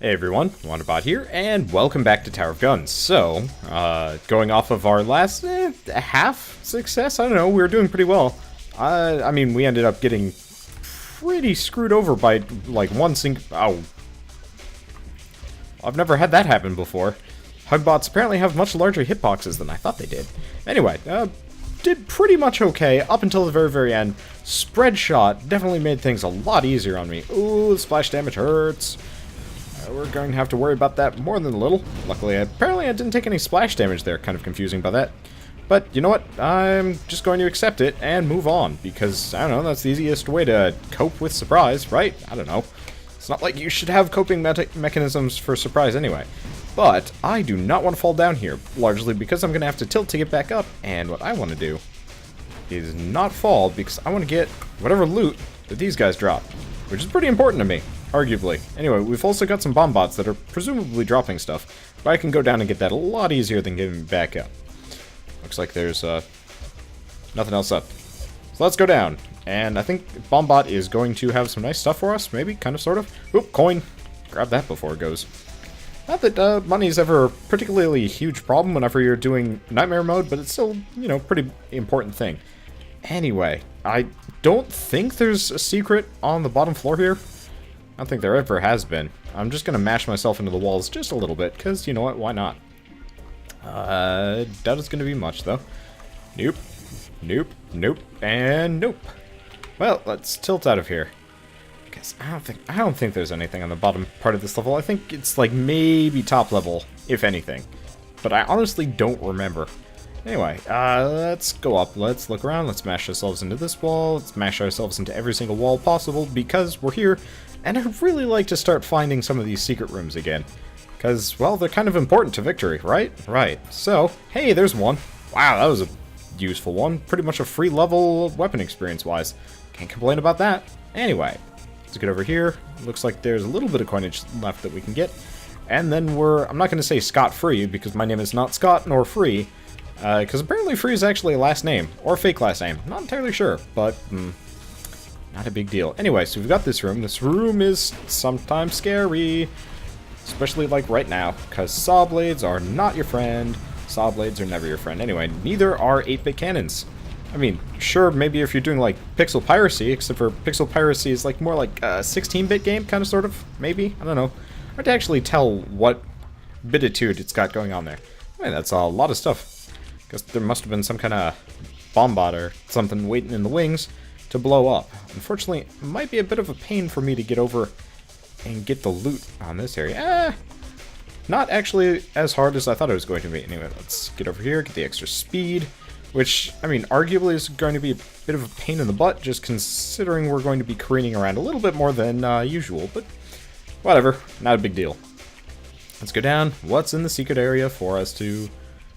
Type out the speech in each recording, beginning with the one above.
Hey everyone, Wanderbot here, and welcome back to Tower of Guns. So, going off of our last half success, I don't know, we were doing pretty well. I mean, we ended up getting pretty screwed over by, like, oh. I've never had that happen before. Hugbots apparently have much larger hitboxes than I thought they did. Anyway, did pretty much okay up until the very, very end. Spread shot definitely made things a lot easier on me. Ooh, splash damage hurts. We're going to have to worry about that more than a little. Luckily, apparently I didn't take any splash damage there. Kind of confusing by that. But you know what? I'm just going to accept it and move on. Because, I don't know, that's the easiest way to cope with surprise, right? I don't know. It's not like you should have coping mechanisms for surprise anyway. But I do not want to fall down here. Largely because I'm going to have to tilt to get back up. And what I want to do is not fall because I want to get whatever loot that these guys drop. Which is pretty important to me. Arguably. Anyway, we've also got some bomb bots that are presumably dropping stuff, but I can go down and get that a lot easier than getting back up. Looks like there's nothing else up. So let's go down. And I think Bombbot is going to have some nice stuff for us, maybe, kind of, sort of. Oop, coin. Grab that before it goes. Not that money is ever a particularly huge problem whenever you're doing Nightmare mode, but it's still, you know, pretty important thing. Anyway, I don't think there's a secret on the bottom floor here. I don't think there ever has been. I'm just going to mash myself into the walls just a little bit, because, you know what, why not? Doubt it's going to be much, though. Nope. Nope. Nope. And nope. Well, let's tilt out of here. Because I don't think there's anything on the bottom part of this level. I think it's, like, maybe top level, if anything. But I honestly don't remember. Anyway, let's go up. Let's look around. Let's mash ourselves into this wall. Let's mash ourselves into every single wall possible, because we're here. And I'd really like to start finding some of these secret rooms again. Because, well, they're kind of important to victory, right? Right. So, hey, there's one. Wow, that was a useful one. Pretty much a free level weapon experience-wise. Can't complain about that. Anyway, let's get over here. Looks like there's a little bit of coinage left that we can get. And then I'm not going to say scot-free, because my name is not Scott nor Free. Because apparently Free is actually a last name. Or a fake last name. Not entirely sure, but not a big deal. Anyway, so we've got this room. This room is sometimes scary. Especially like right now, because saw blades are not your friend. Saw blades are never your friend. Anyway, neither are 8-bit cannons. I mean, sure, maybe if you're doing like pixel piracy, except for pixel piracy is like more like a 16-bit game, kind of, sort of, maybe? I don't know. Hard to actually tell what bititude it's got going on there. I mean, that's a lot of stuff. Guess there must have been some kind of bomb bot or something waiting in the wings to blow up. Unfortunately, it might be a bit of a pain for me to get over and get the loot on this area. Not actually as hard as I thought it was going to be. Anyway, let's get over here, get the extra speed, which, I mean, arguably is going to be a bit of a pain in the butt, just considering we're going to be careening around a little bit more than usual, but whatever, not a big deal. Let's go down. What's in the secret area for us to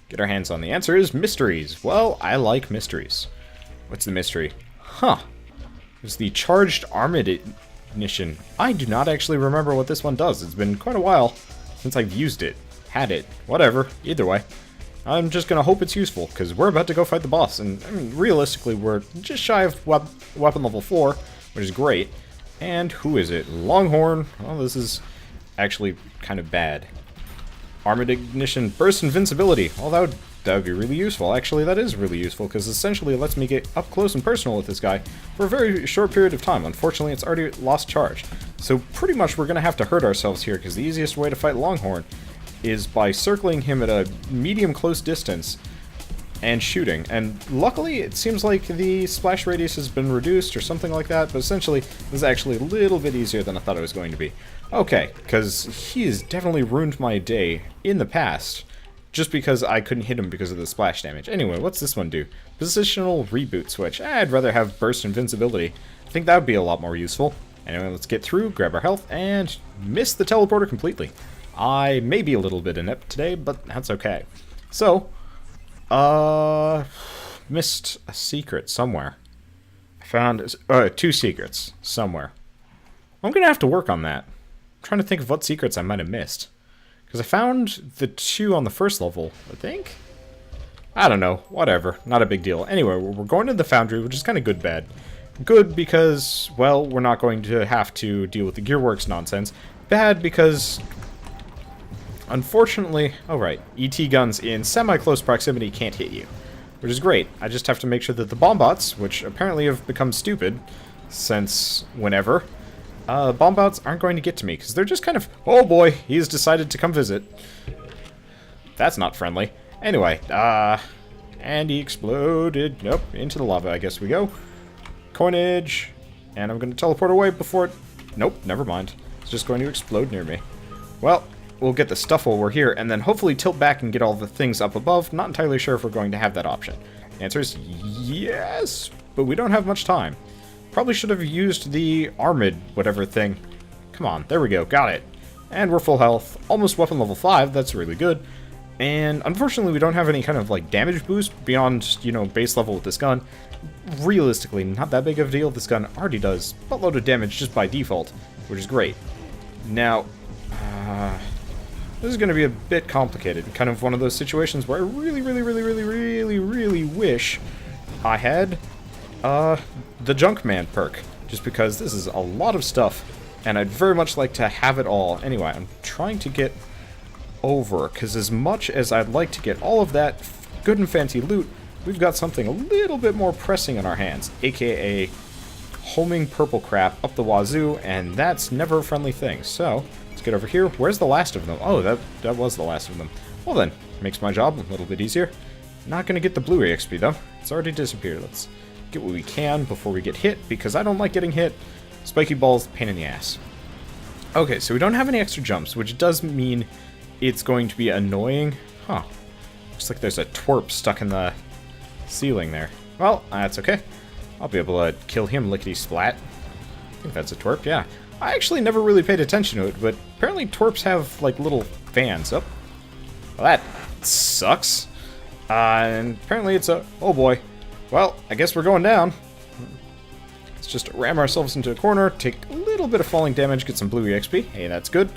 get our hands on? The answer is mysteries. Well, I like mysteries. What's the mystery? Huh. It's the charged ammunition. I do not actually remember what this one does. It's been quite a while since I've used it. Had it. Whatever. Either way. I'm just gonna hope it's useful, because we're about to go fight the boss. And, I mean, realistically, we're just shy of weapon level 4, which is great. And who is it? Longhorn. Well, this is actually kind of bad. Armored ignition, burst invincibility. Well, that would be really useful. Actually, that is really useful, because essentially it lets me get up close and personal with this guy for a very short period of time. Unfortunately, it's already lost charge. So pretty much we're going to have to hurt ourselves here, because the easiest way to fight Longhorn is by circling him at a medium close distance and shooting. And luckily, it seems like the splash radius has been reduced or something like that, but essentially, this is actually a little bit easier than I thought it was going to be. Okay, because he has definitely ruined my day in the past, just because I couldn't hit him because of the splash damage. Anyway, what's this one do? Positional reboot switch. I'd rather have burst invincibility. I think that would be a lot more useful. Anyway, let's get through, grab our health, and miss the teleporter completely. I may be a little bit inept today, but that's okay. So, missed a secret somewhere. I found 2 secrets somewhere. I'm gonna have to work on that. I'm trying to think of what secrets I might have missed. Because I found the 2 on the first level, I think? I don't know. Whatever. Not a big deal. Anyway, we're going to the foundry, which is kind of good bad. Good because, well, we're not going to have to deal with the Gearworks nonsense. Bad because Unfortunately, oh right, ET guns in semi-close proximity can't hit you, which is great. I just have to make sure that the bomb bots, which apparently have become stupid since whenever, bomb bots aren't going to get to me, because they're just kind of, oh boy, he's decided to come visit. That's not friendly. Anyway, and he exploded. Nope, into the lava, I guess we go. Coinage, and I'm going to teleport away before it... Nope, never mind. It's just going to explode near me. Well, we'll get the stuff while we're here, and then hopefully tilt back and get all the things up above. Not entirely sure if we're going to have that option. Answer is yes, but we don't have much time. Probably should have used the armored whatever thing. Come on, there we go, got it. And we're full health, almost weapon level 5, that's really good. And unfortunately we don't have any kind of like damage boost beyond, you know, base level with this gun. Realistically, not that big of a deal. This gun already does a buttload of damage just by default, which is great. Now, this is going to be a bit complicated. Kind of one of those situations where I really wish I had the Junkman perk, just because this is a lot of stuff, and I'd very much like to have it all. Anyway, I'm trying to get over, because as much as I'd like to get all of that good and fancy loot, we've got something a little bit more pressing on our hands, aka homing purple crap up the wazoo, and that's never a friendly thing. So, let's get over here. Where's the last of them? Oh, that was the last of them. Well then, makes my job a little bit easier. Not gonna get the blue EXP though. It's already disappeared. Let's get what we can before we get hit, because I don't like getting hit. Spiky balls, pain in the ass. Okay, so we don't have any extra jumps, which does mean it's going to be annoying. Huh. Looks like there's a twerp stuck in the ceiling there. Well, that's okay. I'll be able to kill him lickety-splat. I think that's a twerp, yeah. I actually never really paid attention to it, but apparently twerps have, like, little fans. Oh. Well, that sucks. And apparently it's a... Oh, boy. Well, I guess we're going down. Let's just ram ourselves into a corner, take a little bit of falling damage, get some blue EXP. Hey, that's good.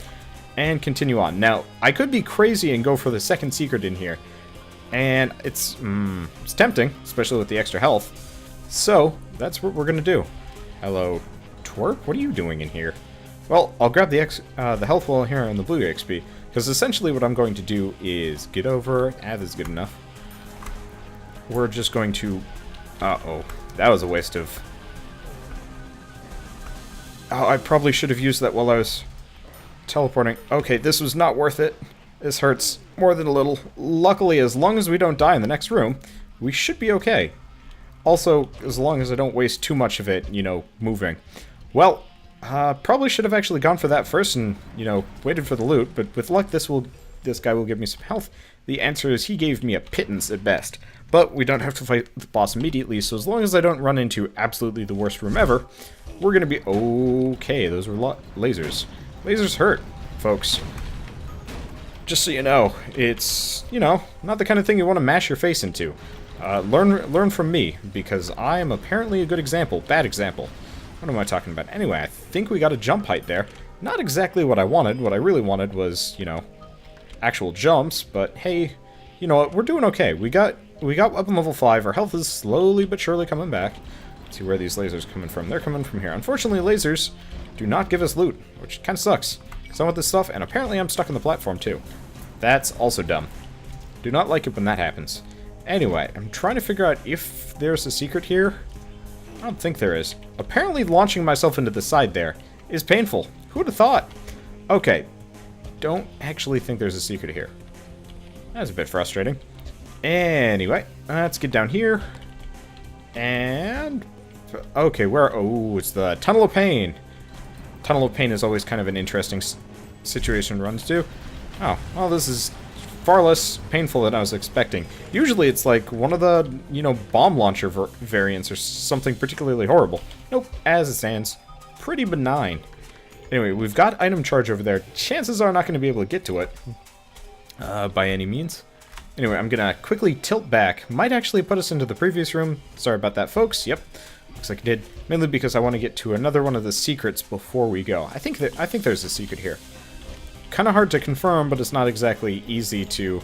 And continue on. Now, I could be crazy and go for the second secret in here. And it's tempting, especially with the extra health. So, that's what we're going to do. Hello, twerp? What are you doing in here? Well, I'll grab the health wall here and the blue XP, because essentially what I'm going to do is get over... That is good enough. We're just going to... Uh-oh. That was a waste of... Oh, I probably should have used that while I was teleporting. Okay, this was not worth it. This hurts more than a little. Luckily, as long as we don't die in the next room, we should be okay. Also, as long as I don't waste too much of it, you know, moving. Well, probably should have actually gone for that first and, you know, waited for the loot, but with luck this guy will give me some health. The answer is he gave me a pittance at best. But we don't have to fight the boss immediately, so as long as I don't run into absolutely the worst room ever, we're gonna be okay. Those were lasers. Lasers hurt, folks. Just so you know, it's, you know, not the kind of thing you want to mash your face into. Learn from me, because I am apparently a good example. Bad example. What am I talking about? Anyway, I think we got a jump height there. Not exactly what I wanted. What I really wanted was, you know, actual jumps, but hey, you know what, we're doing okay. We got weapon level 5, our health is slowly but surely coming back. Let's see where these lasers are coming from. They're coming from here. Unfortunately, lasers do not give us loot, which kind of sucks. Because I want this stuff, and apparently I'm stuck on the platform too. That's also dumb. Do not like it when that happens. Anyway, I'm trying to figure out if there's a secret here. I don't think there is. Apparently launching myself into the side there is painful. Who would have thought? Okay. Don't actually think there's a secret here. That's a bit frustrating. Anyway, let's get down here. And... okay, where... oh, it's the Tunnel of Pain. Tunnel of Pain is always kind of an interesting situation to run to. Oh, well, this is far less painful than I was expecting. Usually it's like one of the, you know, bomb launcher variants or something particularly horrible. Nope, as it stands, pretty benign. Anyway, we've got item charge over there. Chances are not going to be able to get to it by any means. Anyway, I'm going to quickly tilt back. Might actually put us into the previous room. Sorry about that, folks. Yep, looks like it did. Mainly because I want to get to another one of the secrets before we go. I think there's a secret here. Kind of hard to confirm, but it's not exactly easy to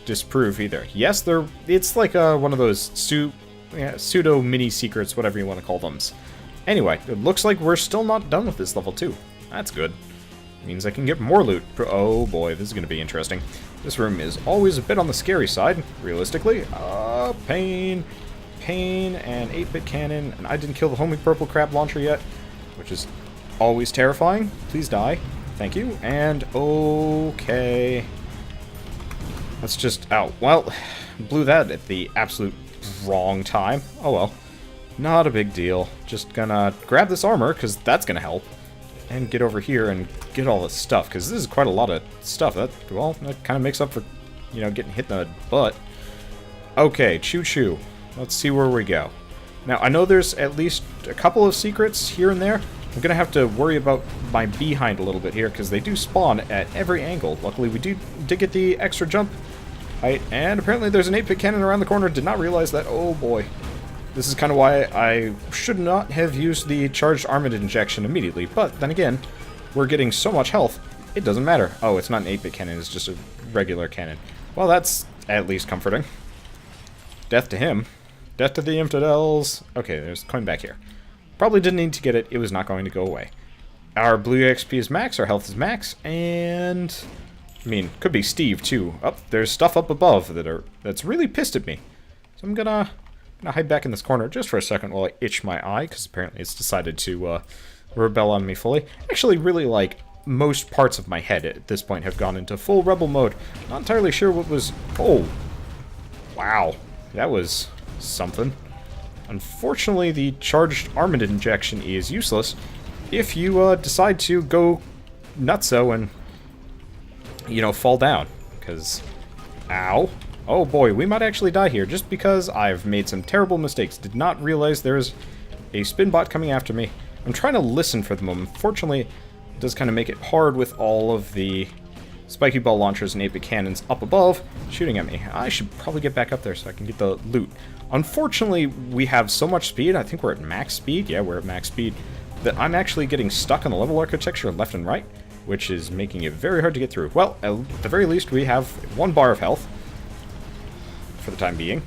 disprove either. Yes, it's like one of those pseudo mini secrets, whatever you want to call them. Anyway, it looks like we're still not done with this level 2. That's good. Means I can get more loot. Oh boy, this is going to be interesting. This room is always a bit on the scary side, realistically. Pain, and 8-bit cannon. And I didn't kill the homing purple crab launcher yet, which is always terrifying. Please die. Thank you. And okay. Let's just... Oh, well, blew that at the absolute wrong time. Oh well. Not a big deal. Just gonna grab this armor, because that's gonna help. And get over here and get all this stuff, because this is quite a lot of stuff. That kind of makes up for, you know, getting hit in the butt. Okay, choo-choo. Let's see where we go. Now, I know there's at least a couple of secrets here and there. I'm going to have to worry about my behind a little bit here, because they do spawn at every angle. Luckily, we did get the extra jump height, and apparently there's an 8-bit cannon around the corner. Did not realize that. Oh boy. This is kind of why I should not have used the charged armament injection immediately, but then again, we're getting so much health, it doesn't matter. Oh, it's not an 8-bit cannon, it's just a regular cannon. Well, that's at least comforting. Death to him. Death to the infidels. Okay, there's a coin back here. Probably didn't need to get it, it was not going to go away. Our blue XP is max, our health is max, and... I mean, could be Steve, too. Oh, there's stuff up above that's really pissed at me. So I'm gonna hide back in this corner just for a second while I itch my eye, because apparently it's decided to rebel on me fully. Actually, really, like, most parts of my head at this point have gone into full rebel mode. Not entirely sure what was... Oh. Wow. That was something. Unfortunately, the charged armament injection is useless if you decide to go nutso and, you know, fall down. Because... Ow. Oh boy, we might actually die here, just because I've made some terrible mistakes. Did not realize there's a spin bot coming after me. I'm trying to listen for them. Unfortunately, it does kind of make it hard with all of the spiky ball launchers and 8-bit cannons up above shooting at me. I should probably get back up there so I can get the loot. Unfortunately, we have so much speed. I think we're at max speed. Yeah, we're at max speed. That I'm actually getting stuck on the level architecture left and right, which is making it very hard to get through. Well, at the very least, we have 1 bar of health. For the time being.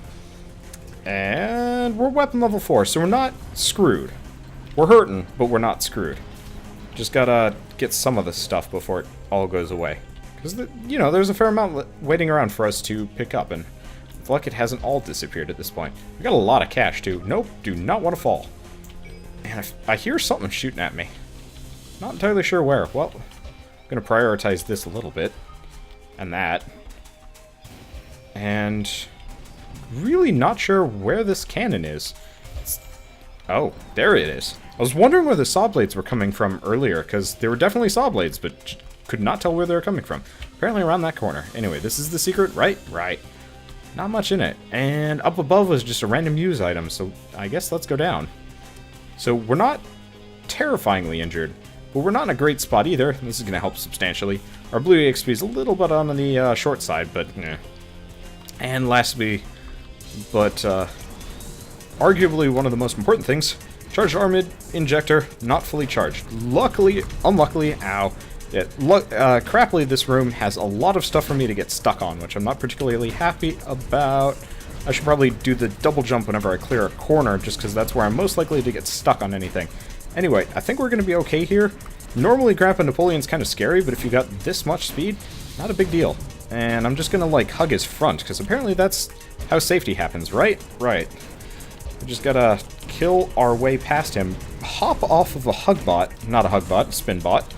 And we're weapon level 4, so we're not screwed. We're hurting, but we're not screwed. Just gotta get some of this stuff before it all goes away. Because, you know, there's a fair amount waiting around for us to pick up, and with luck it hasn't all disappeared at this point. We got a lot of cash, too. Nope, do not want to fall. And I hear something shooting at me. Not entirely sure where. Well, I'm gonna prioritize this a little bit. And that. And... really not sure where this cannon is. Oh, there it is. I was wondering where the saw blades were coming from earlier, because they were definitely saw blades, but could not tell where they were coming from. Apparently around that corner. Anyway, this is the secret, right? Right. Not much in it. And up above was just a random use item, so I guess let's go down. So we're not terrifyingly injured, but we're not in a great spot either. This is going to help substantially. Our blue XP is a little bit on the short side, but eh. And lastly... but, arguably one of the most important things, charged armament injector, not fully charged. Luckily, unluckily, ow. Yeah, crappily, this room has a lot of stuff for me to get stuck on, which I'm not particularly happy about. I should probably do the double jump whenever I clear a corner, just because that's where I'm most likely to get stuck on anything. Anyway, I think we're going to be okay here. Normally, Grandpa Napoleon's kind of scary, but if you got this much speed, not a big deal. And I'm just going to, like, hug his front, because apparently that's how safety happens, right? Right. We just gotta kill our way past him, hop off of a hug bot, not a hug bot, spin bot,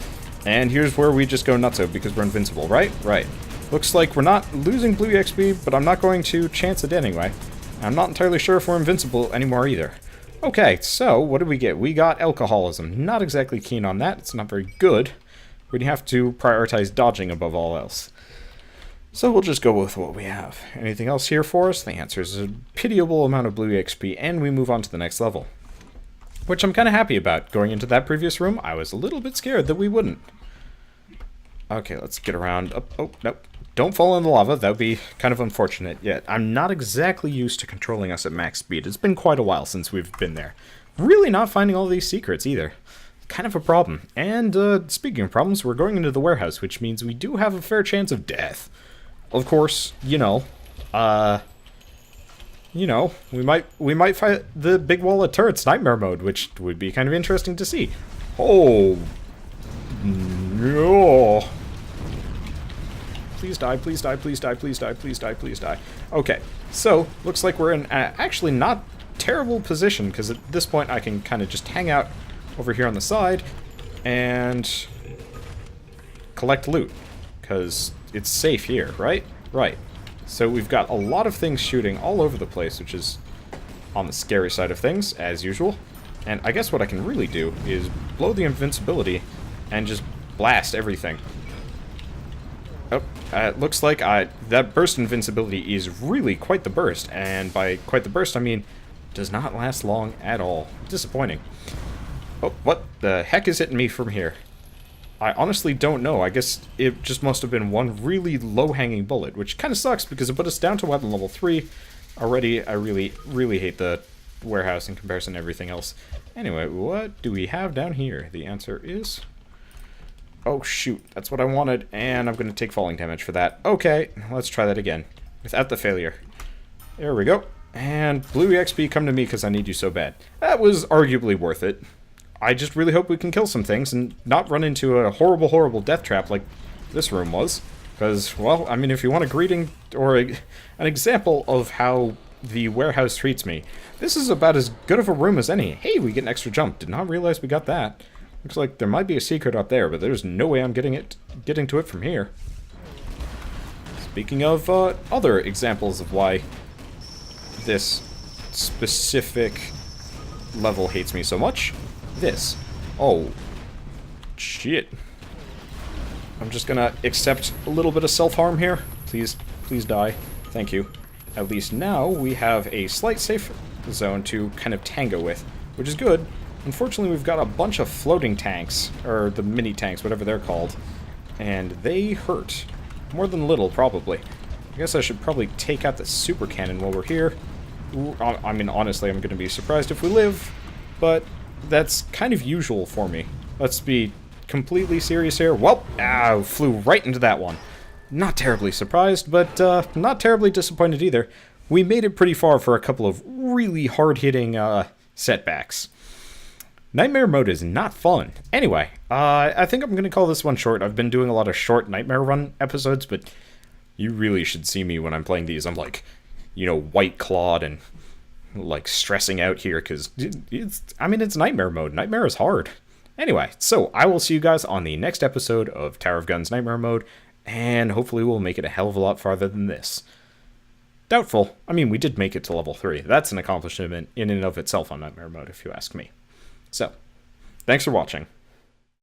and here's where we just go nutso, because we're invincible, right? Right. Looks like we're not losing blue XP, but I'm not going to chance it anyway. I'm not entirely sure if we're invincible anymore either. Okay, so what did we get? We got alcoholism. Not exactly keen on that. It's not very good. We'd have to prioritize dodging above all else. So we'll just go with what we have. Anything else here for us? The answer is a pitiable amount of blue XP, and we move on to the next level. Which I'm kind of happy about. Going into that previous room, I was a little bit scared that we wouldn't. Okay, let's get around. Oh, nope. Don't fall in the lava. That would be kind of unfortunate. Yet I'm not exactly used to controlling us at max speed. It's been quite a while since we've been there. Really not finding all these secrets either. Kind of a problem. And speaking of problems, we're going into the warehouse, which means we do have a fair chance of death. Of course, we might fight the big wall of turrets nightmare mode, which would be kind of interesting to see. Oh, No. Please die, please die, please die, please die, please die, please die. Okay, so, looks like we're in actually not terrible position, because at this point I can kind of just hang out over here on the side and collect loot, because it's safe here, right? Right. So we've got a lot of things shooting all over the place, which is on the scary side of things, as usual. And I guess what I can really do is blow the invincibility and just blast everything. Oh, it looks like that burst invincibility is really quite the burst, and by quite the burst I mean does not last long at all. Disappointing. Oh, what the heck is hitting me from here? I honestly don't know. I guess it just must have been one really low-hanging bullet, which kind of sucks because it put us down to weapon level 3. Already, I really hate the warehouse in comparison to everything else. Anyway, what do we have down here? The answer is... oh, shoot. That's what I wanted, and I'm going to take falling damage for that. Okay, let's try that again. Without the failure. There we go. And Blue EXP, come to me because I need you so bad. That was arguably worth it. I just really hope we can kill some things and not run into a horrible, horrible death trap like this room was. Because, well, I mean, if you want a greeting or an example of how the warehouse treats me, this is about as good of a room as any. Hey, we get an extra jump. Did not realize we got that. Looks like there might be a secret up there, but there's no way I'm getting to it from here. Speaking of other examples of why this specific level hates me so much, this. Oh, shit. I'm just gonna accept a little bit of self-harm here. Please, please die. Thank you. At least now we have a slight safe zone to kind of tango with, which is good. Unfortunately, we've got a bunch of floating tanks, or the mini tanks, whatever they're called, and they hurt. More than little, probably. I guess I should probably take out the super cannon while we're here. Ooh, I mean, honestly, I'm going to be surprised if we live, but that's kind of usual for me. Let's be completely serious here. Well, flew right into that one. Not terribly surprised, but not terribly disappointed either. We made it pretty far for a couple of really hard-hitting setbacks. Nightmare mode is not fun. Anyway, I think I'm going to call this one short. I've been doing a lot of short Nightmare Run episodes, but you really should see me when I'm playing these. I'm like, you know, white-clawed and, like, stressing out here, because it's Nightmare mode. Nightmare is hard. Anyway, so I will see you guys on the next episode of Tower of Guns Nightmare mode, and hopefully we'll make it a hell of a lot farther than this. Doubtful. I mean, we did make it to level 3. That's an accomplishment in and of itself on Nightmare mode, if you ask me. So, thanks for watching.